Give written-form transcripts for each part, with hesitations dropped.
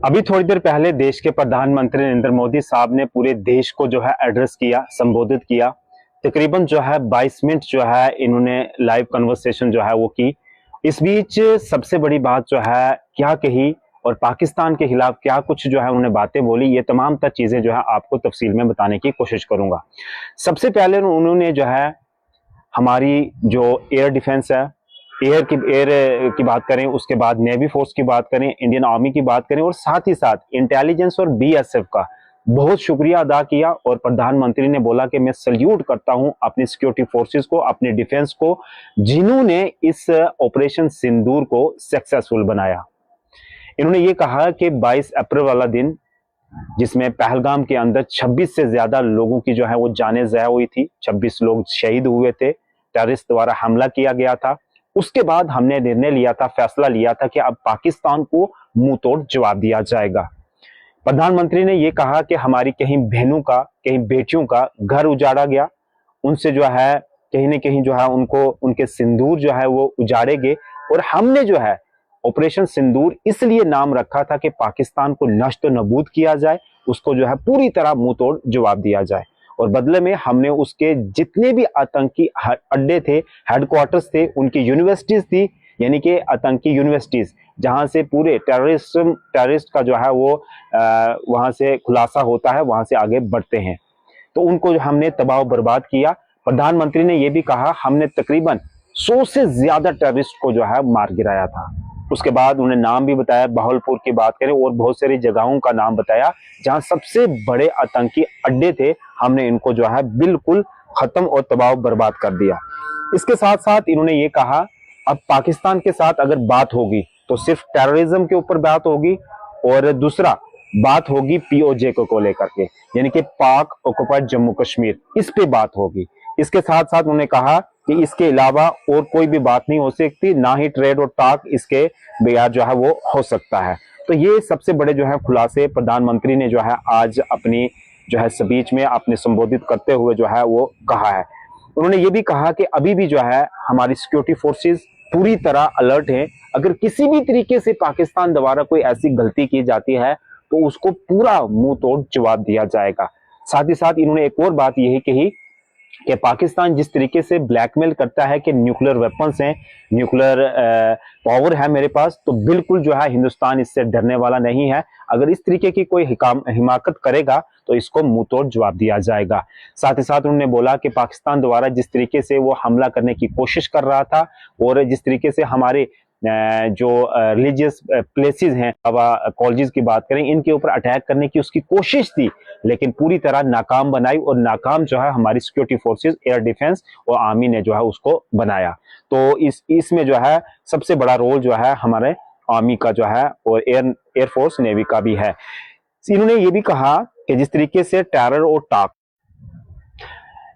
अभी थोड़ी देर पहले देश के प्रधानमंत्री नरेंद्र मोदी साहब ने पूरे देश को जो है एड्रेस किया, संबोधित किया। तकरीबन जो है 22 मिनट जो है इन्होंने लाइव कन्वर्सेशन जो है वो की। इस बीच सबसे बड़ी बात जो है क्या कही और पाकिस्तान के खिलाफ क्या कुछ जो है उन्होंने बातें बोली, ये तमाम तर चीजें जो है आपको तफसील में बताने की कोशिश करूंगा। सबसे पहले उन्होंने जो है हमारी जो एयर डिफेंस है, एयर की बात करें, उसके बाद नेवी फोर्स की बात करें, इंडियन आर्मी की बात करें और साथ ही साथ इंटेलिजेंस और बीएसएफ का बहुत शुक्रिया अदा किया। और प्रधानमंत्री ने बोला कि मैं सल्यूट करता हूं अपनी सिक्योरिटी फोर्सेस को, अपने डिफेंस को, जिन्होंने इस ऑपरेशन सिंदूर को सक्सेसफुल बनाया। इन्होंने ये कहा कि 22 अप्रैल वाला दिन जिसमें पहलगाम के अंदर 26 से ज्यादा लोगों की जो है वो जानें ज़ाया हुई थी, 26 लोग शहीद हुए थे, टेररिस्ट द्वारा हमला किया गया था। उसके बाद हमने निर्णय लिया था, फैसला लिया था कि अब पाकिस्तान को मुंह तोड़ जवाब दिया जाएगा। प्रधानमंत्री ने यह कहा कि हमारी कहीं बहनों का, कहीं बेटियों का घर उजाड़ा गया, उनसे जो है कहीं ना कहीं जो है उनको उनके सिंदूर जो है वो उजाड़ेंगे। और हमने जो है ऑपरेशन सिंदूर इसलिए नाम रखा था कि पाकिस्तान को नष्ट नबूद किया जाए, उसको जो है पूरी तरह मुंह तोड़ जवाब दिया जाए। और बदले में हमने उसके जितने भी आतंकी अड्डे थे, हेडक्वार्टर्स थे, उनकी यूनिवर्सिटीज थी, यानी कि आतंकी यूनिवर्सिटीज जहां से पूरे टेररिस्ट का जो है वो वहां से खुलासा होता है, वहां से आगे बढ़ते हैं, तो उनको हमने तबाह बर्बाद किया। प्रधानमंत्री ने यह भी कहा हमने तकरीबन 100 से ज्यादा टेररिस्ट को जो है मार गिराया था। उसके बाद उन्हें नाम भी बताया, बहावलपुर की बात करें और बहुत सारी जगहों का नाम बताया जहां सबसे बड़े आतंकी अड्डे थे, हमने इनको जो है बिल्कुल खत्म और तबाह बर्बाद कर दिया। इसके साथ साथ इन्होंने ये कहा अब पाकिस्तान के साथ अगर बात होगी तो सिर्फ टेररिज्म के ऊपर बात होगी और दूसरा बात होगी पीओजे को लेकर के, यानी कि पाक ऑक्युपाइड जम्मू कश्मीर, इस पे बात होगी। इसके साथ साथ उन्होंने कहा कि इसके अलावा और कोई भी बात नहीं हो सकती, ना ही ट्रेड और टाक इसके बगैर जो है वो हो सकता है। तो ये सबसे बड़े जो है खुलासे प्रधानमंत्री ने जो है आज अपनी जो है स्पीच में अपने संबोधित करते हुए जो है वो कहा है। उन्होंने ये भी कहा कि अभी भी जो है हमारी सिक्योरिटी फोर्सेस पूरी तरह अलर्ट हैं, अगर किसी भी तरीके से पाकिस्तान द्वारा कोई ऐसी गलती की जाती है तो उसको पूरा मुंह तोड़ जवाब दिया जाएगा। साथ ही साथ इन्होंने एक और बात यही कही कि पाकिस्तान जिस तरीके से ब्लैकमेल करता है कि न्यूक्लियर वेपन्स हैं, न्यूक्लियर पावर है मेरे पास, तो बिल्कुल जो है हिंदुस्तान इससे डरने वाला नहीं है। अगर इस तरीके की कोई हिमाकत करेगा तो इसको मुंह तोड़ जवाब दिया जाएगा। साथ ही साथ उन्होंने बोला कि पाकिस्तान द्वारा जिस तरीके से वो हमला करने की कोशिश कर रहा था और जिस तरीके से हमारे जो रिलीजियस प्लेसेस हैं, कॉलेजेस की बात करें, इनके ऊपर अटैक करने की उसकी कोशिश थी, लेकिन पूरी तरह नाकाम बनाई और नाकाम जो है हमारी सिक्योरिटी फोर्सेस, एयर डिफेंस और आर्मी ने जो है उसको बनाया। तो इसमें जो है सबसे बड़ा रोल जो है हमारे आर्मी का जो है और एयरफोर्स नेवी का भी है। इन्होंने ये भी कहा कि जिस तरीके से टेरर और टाक,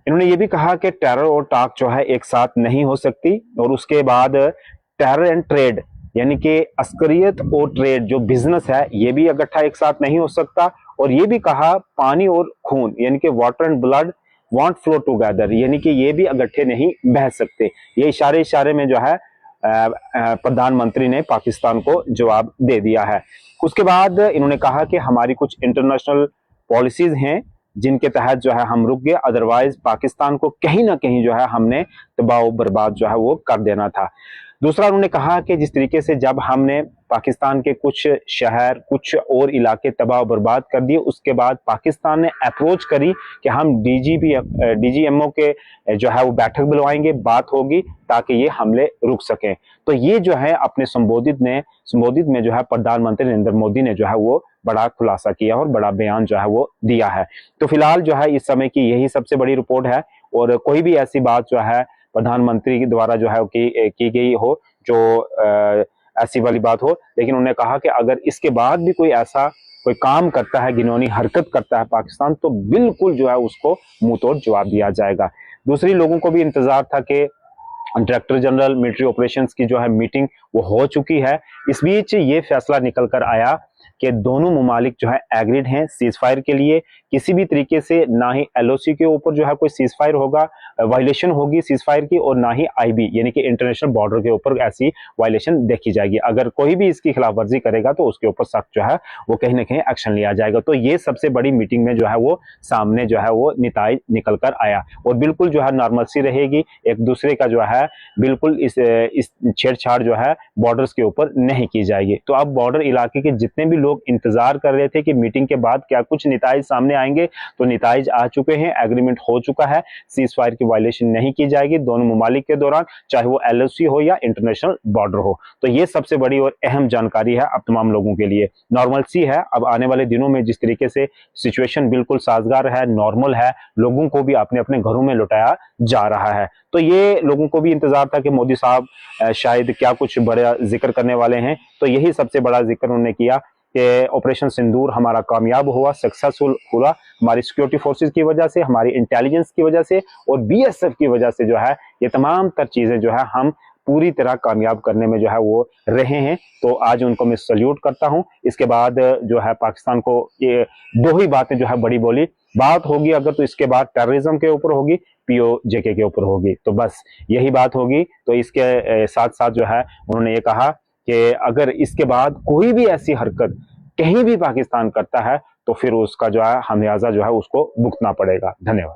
इन्होंने ये भी कहा कि टेरर और टाक जो है एक साथ नहीं हो सकती, और उसके बाद टेरर एंड ट्रेड, यानी कि अस्करियत और ट्रेड जो बिजनेस है ये भी इकट्ठा एक साथ नहीं हो सकता। और ये भी कहा पानी और खून, यानी कि water and blood want flow together, यानी कि ये भी इकट्ठे नहीं बह सकते। ये इशारे में जो है प्रधानमंत्री ने पाकिस्तान को जवाब दे दिया है। उसके बाद इन्होंने कहा कि हमारी कुछ इंटरनेशनल पॉलिसीज हैं जिनके तहत जो है हम रुक गए, अदरवाइज पाकिस्तान को कहीं ना कहीं जो है हमने तबाह बर्बाद जो है वो कर देना था। दूसरा उन्होंने कहा कि जिस तरीके से जब हमने पाकिस्तान के कुछ शहर, कुछ और इलाके तबाह बर्बाद कर दिए, उसके बाद पाकिस्तान ने अप्रोच करी कि हम डीजीएमओ के जो है वो बैठक बुलवाएंगे, बात होगी ताकि ये हमले रुक सकें। तो ये जो है अपने संबोधित में जो है प्रधानमंत्री नरेंद्र मोदी ने जो है वो बड़ा खुलासा किया और बड़ा बयान जो है वो दिया है। तो फिलहाल जो है इस समय की यही सबसे बड़ी रिपोर्ट है, और कोई भी ऐसी बात जो है प्रधानमंत्री के द्वारा जो है की गई हो जो ऐसी वाली बात हो, लेकिन उन्होंने कहा कि अगर इसके बाद भी कोई काम करता है, घिनौनी हरकत करता है पाकिस्तान, तो बिल्कुल जो है उसको मुंह तोड़ जवाब दिया जाएगा। दूसरी लोगों को भी इंतजार था कि डायरेक्टर जनरल मिलिट्री ऑपरेशंस की जो है मीटिंग वो हो चुकी है। इस बीच ये फैसला निकल कर आया कि दोनों ममालिक जो है एग्रीड हैं सीज फायर के लिए। किसी भी तरीके से ना ही एलओसी के ऊपर जो है कोई सीज फायर होगा, वायलेशन होगी सीज फायर की, और ना ही आईबी यानी कि इंटरनेशनल बॉर्डर के ऊपर ऐसी वायलेशन देखी जाएगी। अगर कोई भी इसकी खिलाफवर्जी करेगा तो उसके ऊपर सख्त जो है वो कहीं ना कहीं एक्शन लिया जाएगा। तो ये सबसे बड़ी मीटिंग में जो है वो सामने जो है वो निताज निकल कर आया, और बिल्कुल जो है नॉर्मलसी रहेगी, एक दूसरे का जो है बिल्कुल इस छेड़छाड़ जो है बॉर्डर्स के ऊपर नहीं की जाएगी। तो अब बॉर्डर इलाके के जितने भी लोग इंतजार कर रहे थे कि मीटिंग के बाद क्या कुछ निताज सामने आएंगे, तो निताज आ चुके हैं, एग्रीमेंट हो चुका है, सीज फायर की वायलेशन नहीं की जाएगी दोनों ममालिक के दौरान, चाहे वो एलओसी हो या इंटरनेशनल बॉर्डर हो। तो ये सबसे बड़ी और अहम जानकारी है अब तमाम लोगों के लिए। नॉर्मलसी है, अब आने वाले दिनों में जिस तरीके से सिचुएशन बिल्कुल साजगार है, नॉर्मल है, लोगों को भी अपने अपने घरों में लौटाया जा रहा है। तो ये लोगों को भी इंतजार था कि मोदी साहब शायद क्या कुछ बड़ा जिक्र करने वाले हैं, तो यही सबसे बड़ा जिक्र उन्होंने किया कि ऑपरेशन सिंदूर हमारा कामयाब हुआ, सक्सेसफुल हुआ, हमारी सिक्योरिटी फोर्सेस की वजह से, हमारी इंटेलिजेंस की वजह से और बीएसएफ की वजह से जो है ये तमाम तर चीजें जो है हम पूरी तरह कामयाब करने में जो है वो रहे हैं। तो आज उनको मैं सल्यूट करता हूं। इसके बाद जो है पाकिस्तान को ये दो ही बातें जो है बड़ी बोली, बात होगी अगर तो इसके बाद टेररिज्म के ऊपर होगी, पीओजेके के ऊपर होगी, तो बस यही बात होगी। तो इसके साथ साथ जो है उन्होंने ये कहा कि अगर इसके बाद कोई भी ऐसी हरकत कहीं भी पाकिस्तान करता है तो फिर उसका जो है खामियाजा जो है उसको भुगतना पड़ेगा। धन्यवाद।